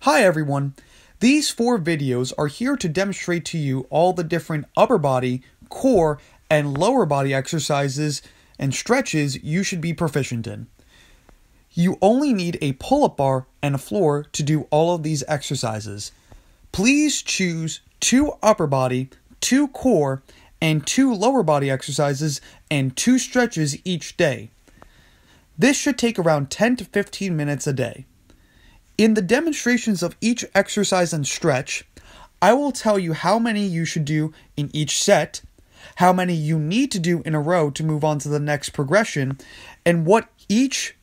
Hi everyone! These 4 videos are here to demonstrate to you all the different upper body, core, and lower body exercises and stretches you should be proficient in. You only need a pull-up bar and a floor to do all of these exercises. Please choose 2 upper body, 2 core, and 2 lower body exercises and 2 stretches each day. This should take around 10 to 15 minutes a day. In the demonstrations of each exercise and stretch, I will tell you how many you should do in each set, how many you need to do in a row to move on to the next progression, and what each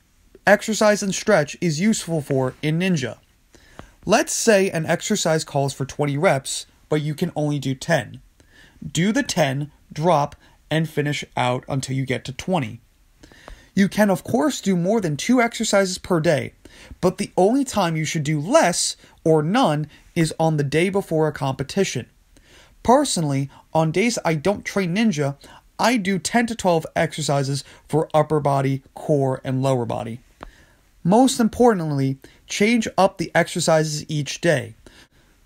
exercise and stretch is useful for in Ninja. Let's say an exercise calls for 20 reps, but you can only do 10. Do the 10, drop, and finish out until you get to 20. You can of course do more than 2 exercises per day, but the only time you should do less or none is on the day before a competition. Personally, on days I don't train Ninja, I do 10 to 12 exercises for upper body, core, and lower body. Most importantly, change up the exercises each day.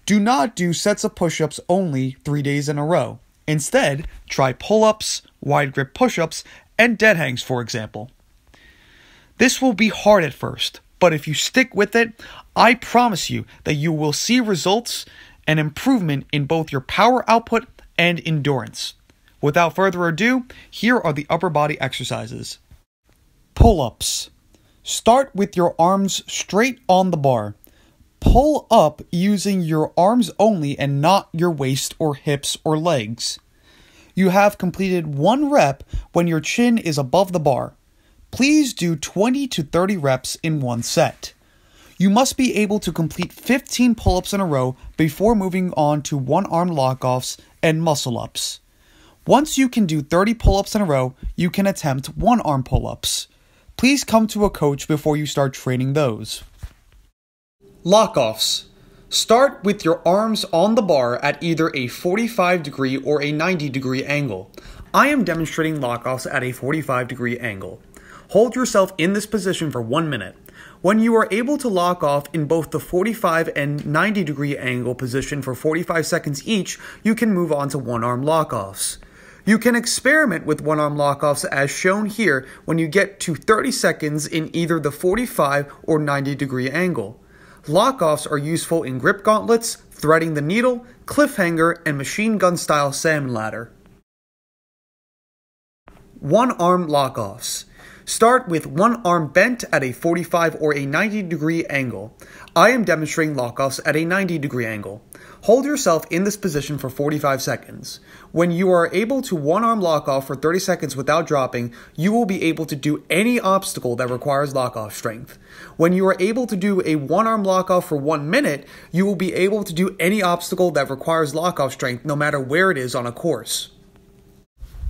Do not do sets of push-ups only 3 days in a row. Instead, try pull-ups, wide grip push-ups, and dead hangs, for example. This will be hard at first, but if you stick with it, I promise you that you will see results and improvement in both your power output and endurance. Without further ado, here are the upper body exercises. Pull-ups. Start with your arms straight on the bar. Pull up using your arms only and not your waist or hips or legs. You have completed 1 rep when your chin is above the bar. Please do 20 to 30 reps in 1 set. You must be able to complete 15 pull-ups in a row before moving on to one-arm lock-offs and muscle-ups. Once you can do 30 pull-ups in a row, you can attempt one-arm pull-ups. Please come to a coach before you start training those. Lock-offs. Start with your arms on the bar at either a 45-degree or a 90-degree angle. I am demonstrating lock-offs at a 45-degree angle. Hold yourself in this position for 1 minute. When you are able to lock off in both the 45 and 90-degree angle position for 45 seconds each, you can move on to one-arm lock-offs. You can experiment with one-arm lock-offs as shown here when you get to 30 seconds in either the 45 or 90-degree angle. Lock-offs are useful in grip gauntlets, threading the needle, cliffhanger, and machine gun style salmon ladder. One-arm lock-offs. Start with one arm bent at a 45 or a 90-degree angle. I am demonstrating lock-offs at a 90-degree angle. Hold yourself in this position for 45 seconds. When you are able to one-arm lock-off for 30 seconds without dropping, you will be able to do any obstacle that requires lock-off strength. When you are able to do a one-arm lock-off for 1 minute, you will be able to do any obstacle that requires lock-off strength no matter where it is on a course.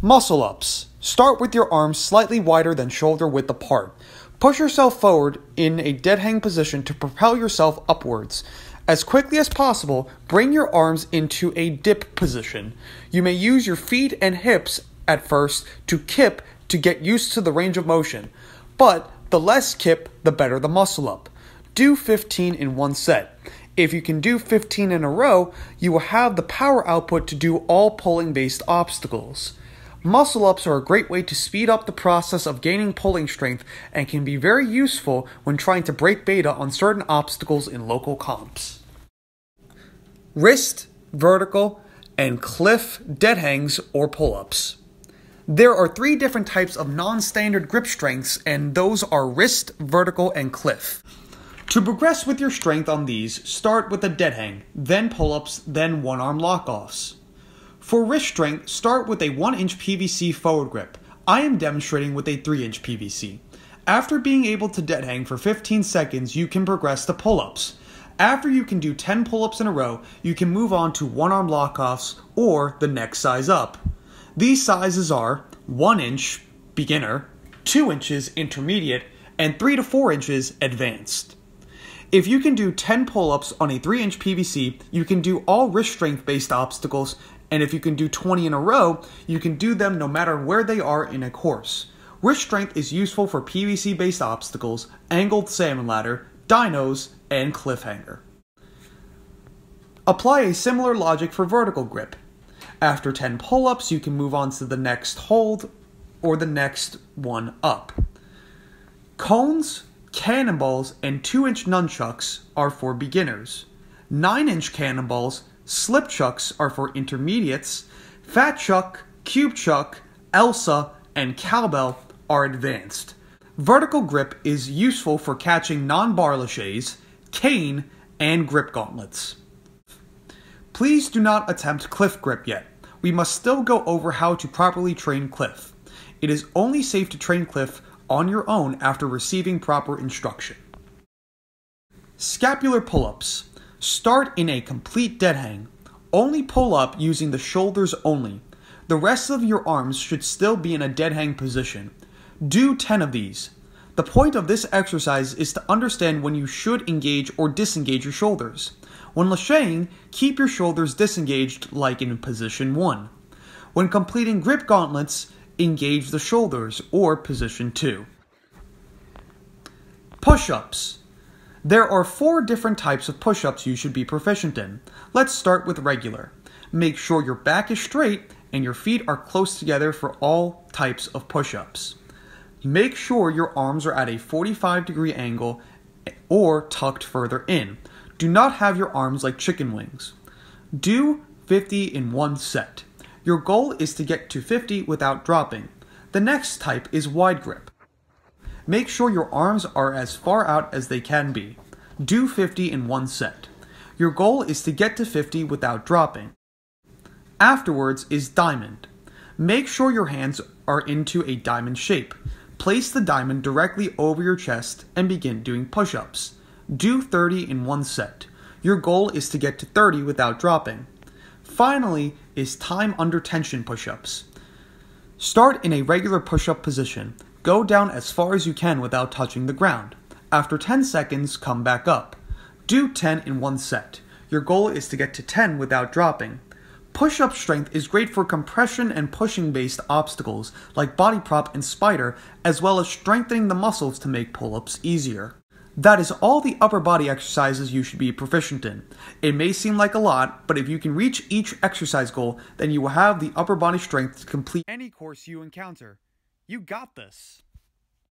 Muscle-ups. Start with your arms slightly wider than shoulder width apart. Push yourself forward in a dead hang position to propel yourself upwards. As quickly as possible, bring your arms into a dip position. You may use your feet and hips at first to kip to get used to the range of motion, but the less kip, the better the muscle up. Do 15 in 1 set. If you can do 15 in a row, you will have the power output to do all pulling-based obstacles. Muscle-ups are a great way to speed up the process of gaining pulling strength and can be very useful when trying to break beta on certain obstacles in local comps. Wrist, vertical, and cliff dead hangs or pull-ups. There are 3 different types of non-standard grip strengths, and those are wrist, vertical, and cliff. To progress with your strength on these, start with a dead hang, then pull-ups, then one-arm lock-offs. For wrist strength, start with a 1-inch PVC forward grip. I am demonstrating with a 3-inch PVC. After being able to dead hang for 15 seconds, you can progress to pull-ups. After you can do 10 pull-ups in a row, you can move on to one-arm lock-offs or the next size up. These sizes are 1 inch beginner, 2 inches intermediate, and 3 to 4 inches advanced. If you can do 10 pull-ups on a 3-inch PVC, you can do all wrist strength-based obstacles, and if you can do 20 in a row, you can do them no matter where they are in a course. Wrist strength is useful for PVC-based obstacles, angled salmon ladder, dynos, and cliffhanger. Apply a similar logic for vertical grip. After 10 pull-ups, you can move on to the next hold or the next one up. Cones, cannonballs, and 2-inch nunchucks are for beginners. 9-inch cannonballs, slip chucks are for intermediates. Fat chuck, cube chuck, Elsa, and cowbell are advanced. Vertical grip is useful for catching non-bar laches, cane, and grip gauntlets. Please do not attempt cliff grip yet. We must still go over how to properly train cliff. It is only safe to train cliff on your own after receiving proper instruction. Scapular pull-ups. Start in a complete dead hang. Only pull up using the shoulders only. The rest of your arms should still be in a dead hang position. Do 10 of these. The point of this exercise is to understand when you should engage or disengage your shoulders. When lacheing, keep your shoulders disengaged like in position 1. When completing grip gauntlets, engage the shoulders or position 2. Push-ups. There are 4 different types of push-ups you should be proficient in. Let's start with regular. Make sure your back is straight and your feet are close together for all types of push-ups. Make sure your arms are at a 45-degree angle or tucked further in. Do not have your arms like chicken wings. Do 50 in one set. Your goal is to get to 50 without dropping. The next type is wide grip. Make sure your arms are as far out as they can be. Do 50 in one set. Your goal is to get to 50 without dropping. Afterwards is diamond. Make sure your hands are into a diamond shape. Place the diamond directly over your chest and begin doing push-ups. Do 30 in one set. Your goal is to get to 30 without dropping. Finally is time under tension push-ups. Start in a regular push-up position. Go down as far as you can without touching the ground. After 10 seconds, come back up. Do 10 in one set. Your goal is to get to 10 without dropping. Push-up strength is great for compression and pushing-based obstacles like body prop and spider, as well as strengthening the muscles to make pull-ups easier. That is all the upper body exercises you should be proficient in. It may seem like a lot, but if you can reach each exercise goal, then you will have the upper body strength to complete any course you encounter. You got this!